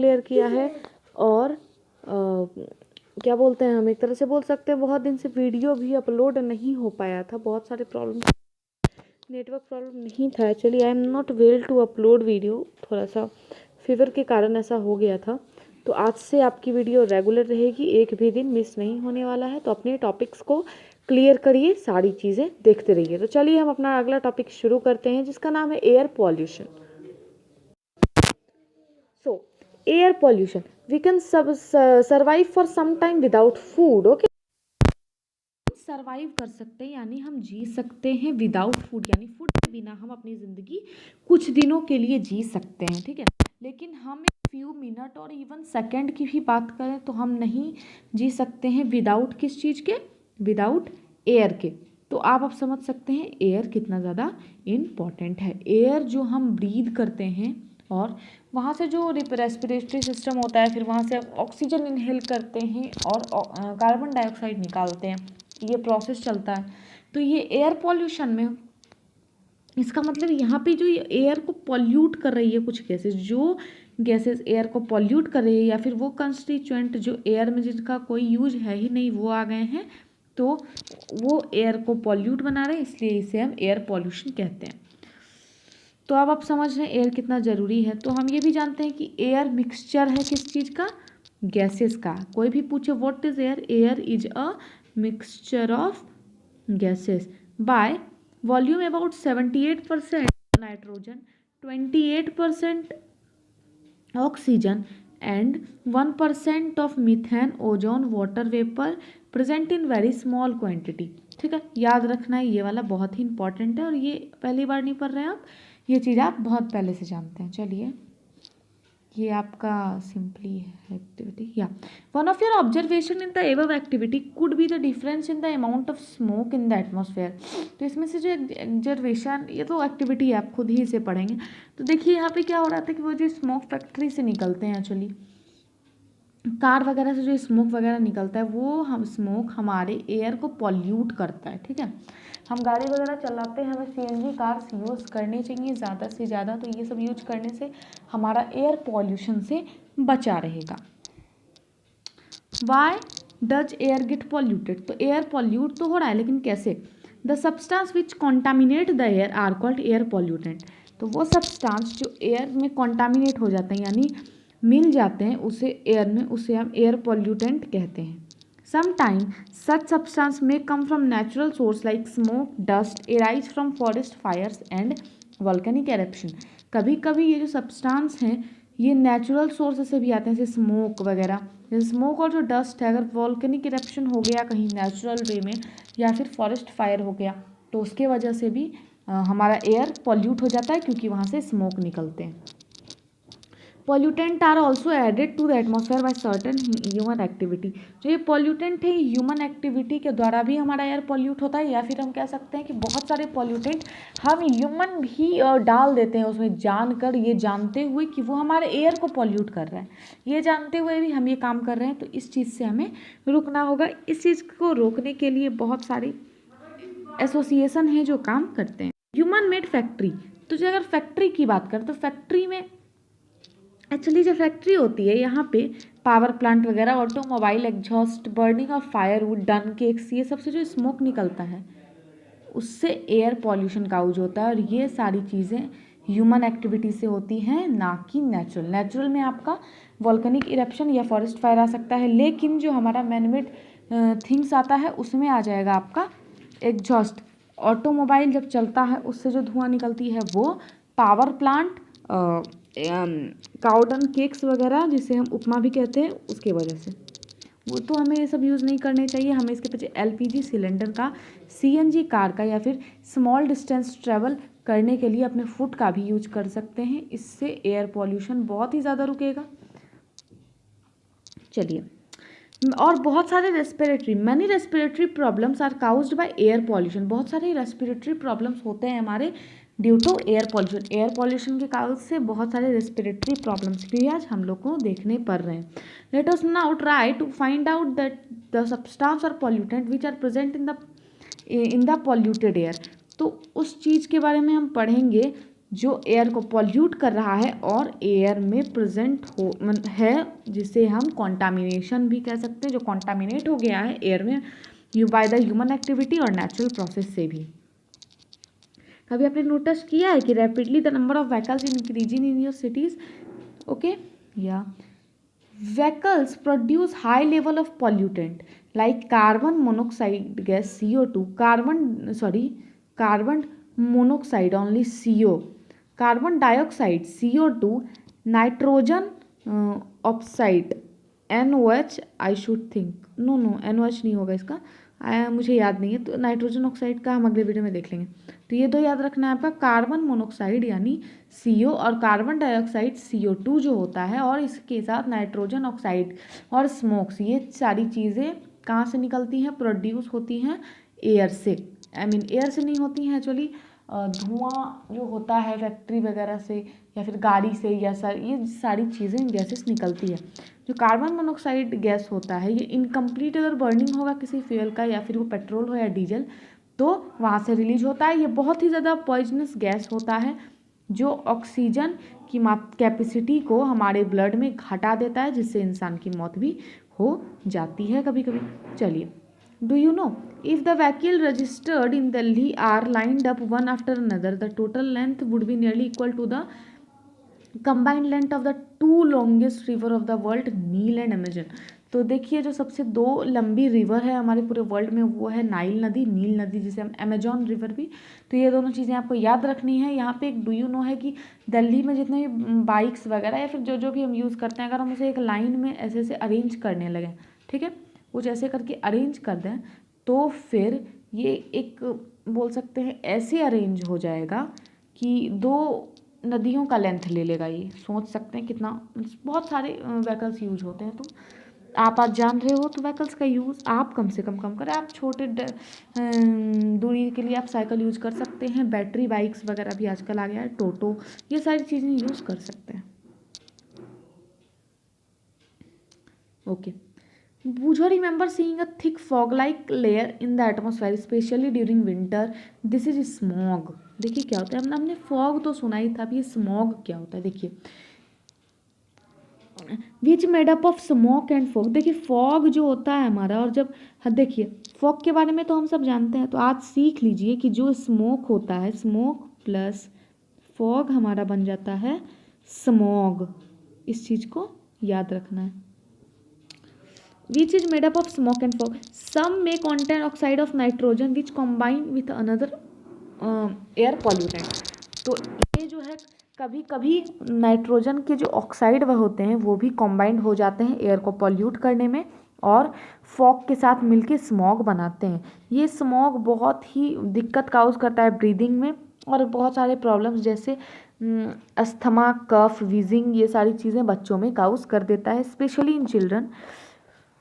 Clear किया है। और क्या बोलते हैं, हम एक तरह से बोल सकते हैं बहुत दिन से वीडियो भी अपलोड नहीं हो पाया था, बहुत सारे प्रॉब्लम, नेटवर्क प्रॉब्लम नहीं था actually. I am not well to upload video, थोड़ा सा फीवर के कारण ऐसा हो गया था। तो आज से आपकी वीडियो रेगुलर रहेगी, एक भी दिन मिस नहीं होने वाला है। तो अपने टॉपिक्स को क्लियर करिए, सारी चीज़ें देखते रहिए। तो चलिए हम अपना अगला टॉपिक शुरू करते हैं, जिसका नाम है air pollution. So, air pollution. We can survive for some time without food. Okay. Survive कर सकते हैं यानी हम जी सकते हैं विदाउट फूड, यानी फूड के बिना हम अपनी ज़िंदगी कुछ दिनों के लिए जी सकते हैं, ठीक है। लेकिन हम एक फ्यू मिनट और इवन सेकंड की भी बात करें तो हम नहीं जी सकते हैं विदाउट किस चीज़ के, विदाउट एयर के। तो आप अब समझ सकते हैं एयर कितना ज़्यादा इम्पॉर्टेंट है। एयर जो हम ब्रीद करते हैं और वहाँ से जो रेस्पिरेटरी सिस्टम होता है, फिर वहाँ से ऑक्सीजन इनहेल करते हैं और कार्बन डाइऑक्साइड निकालते हैं, ये प्रोसेस चलता है। तो ये एयर पॉल्यूशन में, इसका मतलब यहाँ पे जो ये एयर को पॉल्यूट कर रही है कुछ गैसेस, जो गैसेस एयर को पॉल्यूट कर रही है, या फिर वो कंस्टिट्यूएंट जो एयर में जिनका कोई यूज है ही नहीं वो आ गए हैं, तो वो एयर को पॉल्यूट बना रहे हैं, इसलिए इसे हम एयर पॉल्यूशन कहते हैं। तो अब आप समझ रहे हैं एयर कितना ज़रूरी है। तो हम ये भी जानते हैं कि एयर मिक्सचर है किस चीज़ का, गैसेस का। कोई भी पूछे what is air, air is a mixture of gases by volume about 78% nitrogen, 28% oxygen and 1% of methane, ozone, water vapor present in very small quantity। ठीक है, याद रखना है, ये वाला बहुत ही इंपॉर्टेंट है और ये पहली बार नहीं पढ़ रहे हैं आप, ये चीज़ आप बहुत पहले से जानते हैं। चलिए ये आपका सिंपली है एक्टिविटी। या one of your observation in the above activity could be the difference in the amount of smoke in the atmosphere. तो इसमें से जो ऑब्जर्वेशन, ये तो एक्टिविटी है, आप खुद ही इसे पढ़ेंगे। तो देखिए यहाँ पे क्या हो रहा था कि वो जो स्मोक फैक्ट्री से निकलते हैं, एक्चुअली कार वगैरह से जो स्मोक वगैरह निकलता है, वो हम स्मोक हमारे एयर को पॉल्यूट करता है, ठीक है। हम गाड़ी वगैरह चलाते हैं, हमें सीएनजी कार्स यूज़ करनी चाहिए ज़्यादा से ज़्यादा। तो ये सब यूज करने से हमारा एयर पॉल्यूशन से बचा रहेगा। Why does air get polluted, तो एयर पॉल्यूट तो हो रहा है, लेकिन कैसे। The substance which contaminate the air are called air pollutant. तो वो सब्सटेंस जो एयर में कॉन्टामिनेट हो जाते हैं यानी मिल जाते हैं उसे एयर में, उसे हम एयर पॉल्यूटेंट कहते हैं। Sometimes such substance may come from natural source like smoke, dust, arise from forest fires and volcanic eruption। कभी कभी ये जो सब्सटेंस हैं ये नेचुरल सोर्स से भी आते हैं, जैसे स्मोक वगैरह। जैसे स्मोक और जो डस्ट है, अगर वॉल्केनिक इरप्शन हो गया कहीं नेचुरल वे में, या फिर फॉरेस्ट फायर हो गया, तो उसके वजह से भी हमारा एयर पॉल्यूट हो जाता है, क्योंकि वहाँ से स्मोक निकलते हैं। Pollutant are also added to the atmosphere by certain human activity. जो ये पॉल्यूटेंट है, ह्यूमन एक्टिविटी के द्वारा भी हमारा एयर पॉल्यूट होता है, या फिर हम कह सकते हैं कि बहुत सारे पॉल्यूटेंट हम ह्यूमन भी डाल देते हैं उसमें, जानकर, ये जानते हुए कि वो हमारे एयर को पॉल्यूट कर रहा है, ये जानते हुए भी हम ये काम कर रहे हैं। तो इस चीज़ से हमें रुकना होगा। इस चीज़ को रोकने के लिए बहुत सारी एसोसिएशन है जो काम करते हैं। ह्यूमन मेड फैक्ट्री, तो जो अगर फैक्ट्री की बात करें तो फैक्ट्री में एक्चुअली जो फैक्ट्री होती है, यहाँ पे पावर प्लांट वगैरह, automobile exhaust, burning of firewood, done cakes, ये सबसे जो स्मोक निकलता है उससे एयर पॉल्यूशन काउज होता है। और ये सारी चीज़ें ह्यूमन एक्टिविटी से होती हैं, ना कि नेचुरल। नेचुरल में आपका वॉल्केनिक इरप्शन या फॉरेस्ट फायर आ सकता है, लेकिन जो हमारा मैनमेड थिंग्स आता है उसमें आ जाएगा आपका एग्जॉस्ट। ऑटोमोबाइल जब चलता है उससे जो धुआं निकलती है वो, पावर प्लांट, काउडन केक्स वगैरह जिसे हम उपमा भी कहते हैं, उसके वजह से। वो तो हमें ये सब यूज़ नहीं करने चाहिए। हमें इसके पीछे एलपीजी सिलेंडर का, सीएनजी कार का, या फिर स्मॉल डिस्टेंस ट्रैवल करने के लिए अपने फुट का भी यूज कर सकते हैं। इससे एयर पॉल्यूशन बहुत ही ज़्यादा रुकेगा। चलिए, और बहुत सारे many respiratory problems are caused by air pollution. बहुत सारे रेस्पिरेटरी प्रॉब्लम्स होते हैं हमारे due to air pollution. Air pollution के कारण से बहुत सारे रेस्पिरेटरी प्रॉब्लम्स भी आज हम लोग को देखने पड़ रहे हैं। Let us now try to find out that the substance और pollutant which are present in the polluted air. तो उस चीज़ के बारे में हम पढ़ेंगे जो एयर को पॉल्यूट कर रहा है और एयर में प्रेजेंट है, जिसे हम कॉन्टामिनेशन भी कह सकते हैं, जो कॉन्टामिनेट हो गया है एयर में बाय द ह्यूमन एक्टिविटी और नेचुरल प्रोसेस से भी। कभी आपने नोटिस किया है कि rapidly the number of vehicles increasing in your cities? Okay, या vehicles produce high level of pollutant like carbon monoxide gas CO2, carbon monoxide only CO, carbon dioxide CO2, nitrogen oxide NOH, I should think, no NOH नहीं होगा इसका, मुझे याद नहीं है, तो nitrogen oxide का हम अगले वीडियो में देख लेंगे। तो ये दो याद रखना है आपका, कार्बन मोनोक्साइड यानी CO और कार्बन डाइऑक्साइड CO2 जो होता है, और इसके साथ नाइट्रोजन ऑक्साइड और स्मोक्स, ये सारी चीज़ें कहाँ से निकलती हैं? प्रोड्यूस होती हैं एयर से। एयर से नहीं होती हैं एक्चुअली, धुआं जो होता है फैक्ट्री वगैरह से या फिर गाड़ी से, या ये सारी चीज़ें गैसेस निकलती है। जो कार्बन मोनोक्साइड गैस होता है ये इनकम्प्लीट अगर बर्निंग होगा किसी फ्यूल का, या फिर वो पेट्रोल हो या डीजल, तो वहाँ से रिलीज होता है। ये बहुत ही ज़्यादा पॉइजनस गैस होता है, जो ऑक्सीजन की कैपेसिटी को हमारे ब्लड में घटा देता है, जिससे इंसान की मौत भी हो जाती है कभी कभी। चलिए, do you know if the vehicle registered in Delhi are lined up one after another, the total length would be nearly equal to the combined length of the two longest river of the world, Nile and Amazon. तो देखिए, जो सबसे दो लंबी river है हमारे पूरे world में वो है नाइल नदी, नील नदी जिसे हम अमेजॉन रिवर भी। तो ये दोनों चीज़ें आपको याद रखनी है। यहाँ पे एक डू यू नो है कि दिल्ली में जितने भी बाइक्स वगैरह या फिर जो भी हम यूज़ करते हैं, अगर हम उसे एक लाइन में ऐसे ऐसे अरेंज करने लगें, ठीक है, कुछ ऐसे करके अरेंज कर दें, तो फिर ये एक बोल सकते हैं ऐसे अरेंज हो जाएगा कि दो नदियों का लेंथ ले लेगा। ये सोच सकते हैं कितना, बहुत सारे व्हीकल्स यूज होते हैं। तो आप आज जान रहे हो, तो व्हीकल्स का यूज़ आप कम से कम करें। आप छोटे दूरी के लिए आप साइकिल यूज कर सकते हैं, बैटरी बाइक्स वगैरह भी आजकल आ गया है, टोटो, ये सारी चीज़ें यूज़ कर सकते हैं। Okay, would you remember seeing a thick fog-like layer in the atmosphere, especially during winter? This is smog. देखिए क्या होता है, हमने फॉग तो सुना ही था, अब ये स्मॉग क्या होता है। देखिए, which made up of smoke and fog. देखिए, फॉग जो होता है हमारा, और जब देखिए फॉग के बारे में तो हम सब जानते हैं, तो आज सीख लीजिए कि जो स्मोक होता है, स्मोक प्लस फॉग हमारा बन जाता है स्मॉग। इस चीज़ को याद रखना है। which is made up of smoke and fog. Some may contain oxide of nitrogen which combine with another air pollutant. तो ये जो है, कभी कभी नाइट्रोजन के जो ऑक्साइड वह होते हैं वो भी कॉम्बाइंड हो जाते हैं एयर को पॉल्यूट करने में, और फॉग के साथ मिलके स्मॉग बनाते हैं। ये स्मॉग बहुत ही दिक्कत काउज करता है ब्रीदिंग में, और बहुत सारे प्रॉब्लम्स जैसे अस्थमा, कफ, वीजिंग, ये सारी चीज़ें बच्चों में काउज कर देता है, specially in children.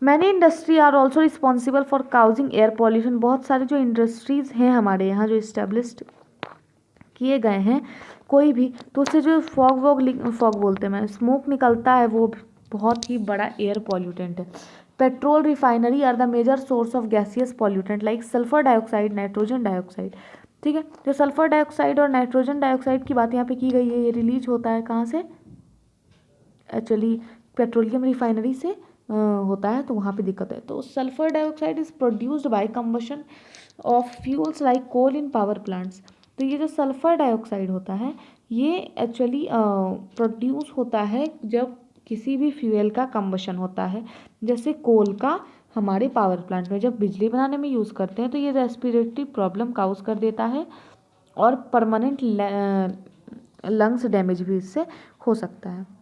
Many industry are also responsible for causing air pollution. बहुत सारे जो इंडस्ट्रीज़ हैं हमारे यहाँ जो इस्टेब्लिश्ड किए गए हैं कोई भी, तो उससे जो फॉग बोलते हैं, मैं स्मोक निकलता है, वो बहुत ही बड़ा एयर पॉल्यूटेंट है। Petrol refinery are the major source of gaseous pollutant like sulphur dioxide, nitrogen dioxide. ठीक है, जो सल्फर डाइऑक्साइड और नाइट्रोजन डाइऑक्साइड की बात यहाँ पे की गई है, ये रिलीज होता है कहाँ से? एक्चुअली पेट्रोलियम रिफाइनरी से होता है, तो वहाँ पे दिक्कत है। तो sulphur dioxide is produced by combustion of fuels like coal in power plants. तो ये जो सल्फर डाइऑक्साइड होता है, ये एक्चुअली प्रोड्यूस होता है जब किसी भी फ्यूल का कंबशन होता है, जैसे कोल का हमारे पावर प्लांट में जब बिजली बनाने में यूज़ करते हैं, तो ये रेस्पिरेटरी प्रॉब्लम काउज कर देता है, और परमानेंट लंग्स डैमेज भी इससे हो सकता है।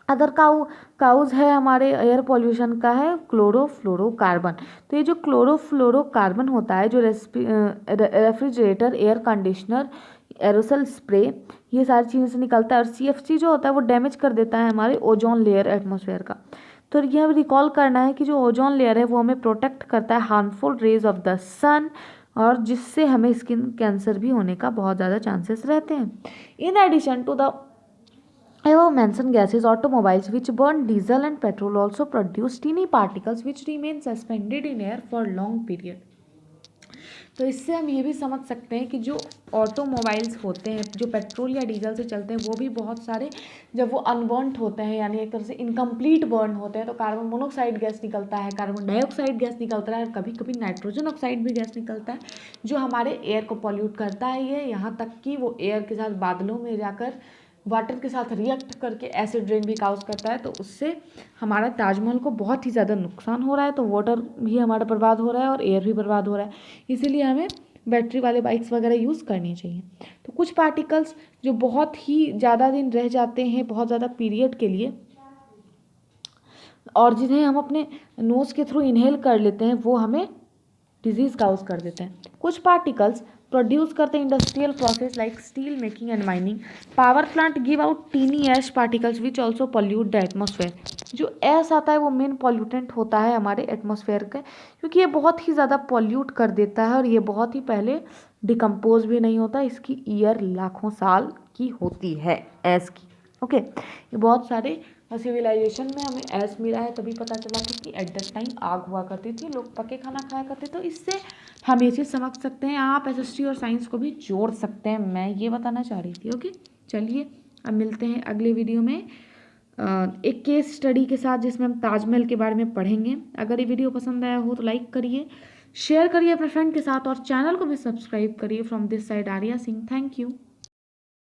अदर काउज है हमारे एयर पॉल्यूशन का है क्लोरोफ्लोरोकार्बन। तो ये जो क्लोरोफ्लोरोकार्बन होता है, जो रेफ्रिजरेटर, एयर कंडीशनर, एरोसल स्प्रे, ये सारी चीज़ों से निकलता है। और CFC जो होता है वो डैमेज कर देता है हमारे ओजोन लेयर, एटमॉस्फेयर का। तो यह रिकॉल करना है कि जो ओजोन लेयर है वो हमें प्रोटेक्ट करता है हार्मफुल रेज ऑफ द सन, और जिससे हमें स्किन कैंसर भी होने का बहुत ज़्यादा चांसेस रहते हैं। In addition to the above mentioned gases, automobiles which burn diesel and petrol also produce teeny particles which remain suspended in air for long period. तो इससे हम ये भी समझ सकते हैं कि जो ऑटोमोबाइल्स होते हैं जो पेट्रोल या डीजल से चलते हैं वो भी बहुत सारे जब वो अनबर्न्ड होते हैं यानी एक तरह से इनकम्प्लीट बर्न होते हैं तो कार्बन मोनोक्साइड गैस निकलता है, कार्बन डाइऑक्साइड गैस निकलता है और कभी कभी नाइट्रोजन ऑक्साइड भी गैस निकलता है जो हमारे एयर को पॉल्यूट करता है। ये यहाँ तक कि वो एयर के साथ बादलों में जाकर वाटर के साथ रिएक्ट करके एसिड रेन भी काउज करता है। तो उससे हमारा ताजमहल को बहुत ही ज़्यादा नुकसान हो रहा है। तो वाटर भी हमारा बर्बाद हो रहा है और एयर भी बर्बाद हो रहा है। इसीलिए हमें बैटरी वाले बाइक्स वगैरह यूज़ करनी चाहिए। तो कुछ पार्टिकल्स जो बहुत ही ज़्यादा दिन रह जाते हैं बहुत ज़्यादा पीरियड के लिए और जिन्हें हम अपने नोज़ के थ्रू इनहेल कर लेते हैं वो हमें डिजीज़ काउज कर देते हैं। कुछ पार्टिकल्स प्रोड्यूस करते हैं industrial process like steel making and mining. Power plant give out tiny ash particles which also pollute the atmosphere. जो एस आता है वो मेन पॉल्यूटेंट होता है हमारे एटमॉस्फेयर का क्योंकि ये बहुत ही ज़्यादा पॉल्यूट कर देता है और ये बहुत ही पहले डिकम्पोज भी नहीं होता। इसकी ईयर लाखों साल की होती है एस की। ओके ये बहुत सारे सिविलाइजेशन में हमें ऐस मिला है तभी पता चला क्योंकि एट दैट टाइम आग हुआ करती थी, लोग पके खाना खाया करते। तो इससे हम ये चीज़ समझ सकते हैं। आप एसएसटी और साइंस को भी जोड़ सकते हैं, मैं ये बताना चाह रही थी। ओके चलिए अब मिलते हैं अगले वीडियो में एक केस स्टडी के साथ जिसमें हम ताजमहल के बारे में पढ़ेंगे। अगर ये वीडियो पसंद आया हो तो लाइक करिए, शेयर करिए अपने फ्रेंड के साथ और चैनल को भी सब्सक्राइब करिए। From this side Arya Singh, thank you.